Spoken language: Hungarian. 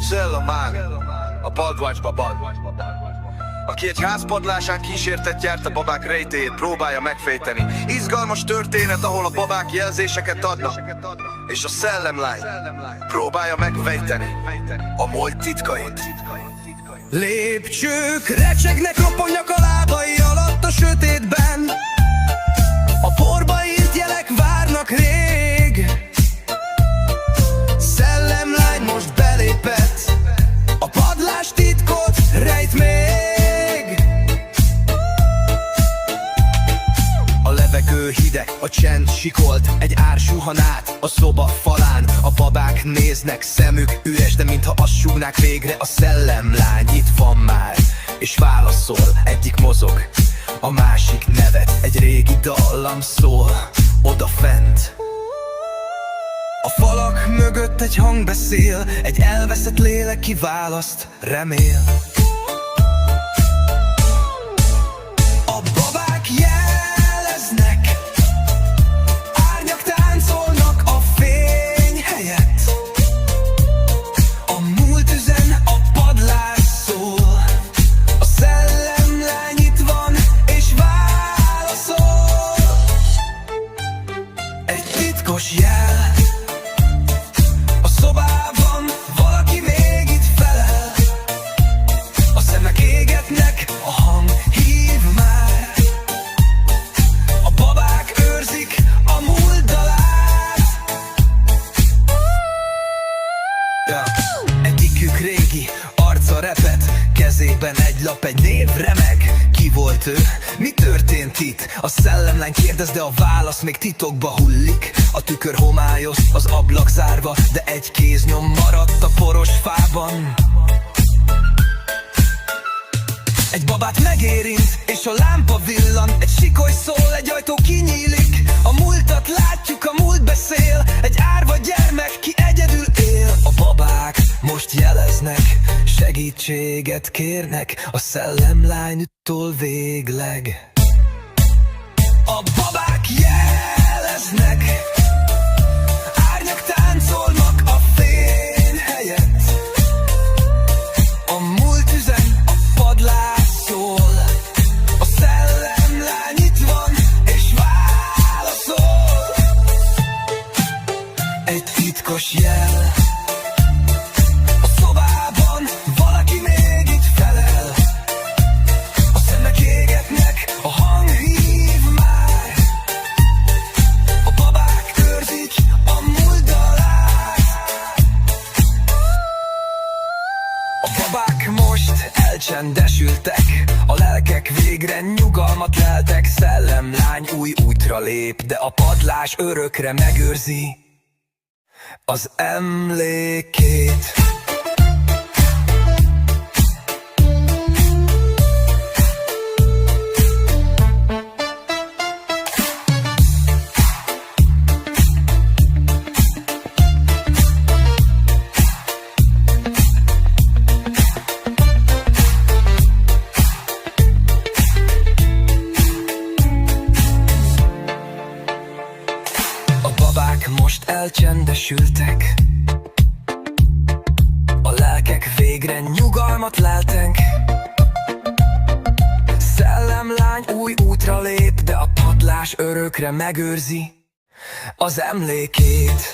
Szellemány, a Baldvácsba bad, aki egy házpadlásán kísértett járt a babák rejtélyét próbálja megfejteni. Izgalmas történet, ahol a babák jelzéseket adnak, és a szellemlány próbálja megfejteni a múlt titkait. Lépcsők recsegnek, ropognak a lábai alatt a sötétben. A porba írt jelek várnak rég. Szellemlány most belépett, a padlás titkot rejt még. A levegő hideg, a csend sikolt, egy ár suhan át a szoba falán. A babák néznek, szemük üres, de mintha azt súgnák végre a szellemlány itt van már, és válaszol. Egyik mozog, a másik nevet, egy régi dallam szól odafent. A falak mögött egy hang beszél, egy elveszett lélek kiválaszt, remél. A babák jeleznek, árnyak táncolnak a fény helyett. A múlt üzen, a padlás szól, a szellemlány itt van és válaszol. Egy titkos jel a szobában, valaki még itt felel. A szemek égetnek, a hang hív már. A babák őrzik a múlt dalát. Egyikük régi, arca repet, kezében egy lap, egy név remeg. Ki volt ő? Mi történt itt? A szellemlány kérdez, de a válasz még titokba hullik. A tükör homályos, az ablak zárva, de egy kéznyom maradt a poros fában. Egy babát megérint, és a lámpa villan. Egy sikoly szól, egy ajtó kinyílik. A múltat látjuk, a múlt beszél. Egy árva gyermek, ki egyedül él. A babák most jeleznek, segítséget kérnek a szellemlánytól végleg. A babák jeleznek, árnyak táncolnak a fény helyett. A múlt üzen, a padlás szól, a szellemlány itt van és válaszol. Egy titkos jel a szobában, valaki még itt felel. A szemek égetnek, a hang hív már. A babák őrzik a múlt dalát. A babák most elcsendesültek, a lelkek végre nyugalmat leltek. Szellemlány új útra lép, de a padlás örökre megőrzi az emlékét. Most elcsendesültek, a lelkek végre nyugalmat leltek. Szellemlány új útra lép, de a padlás örökre megőrzi az emlékét.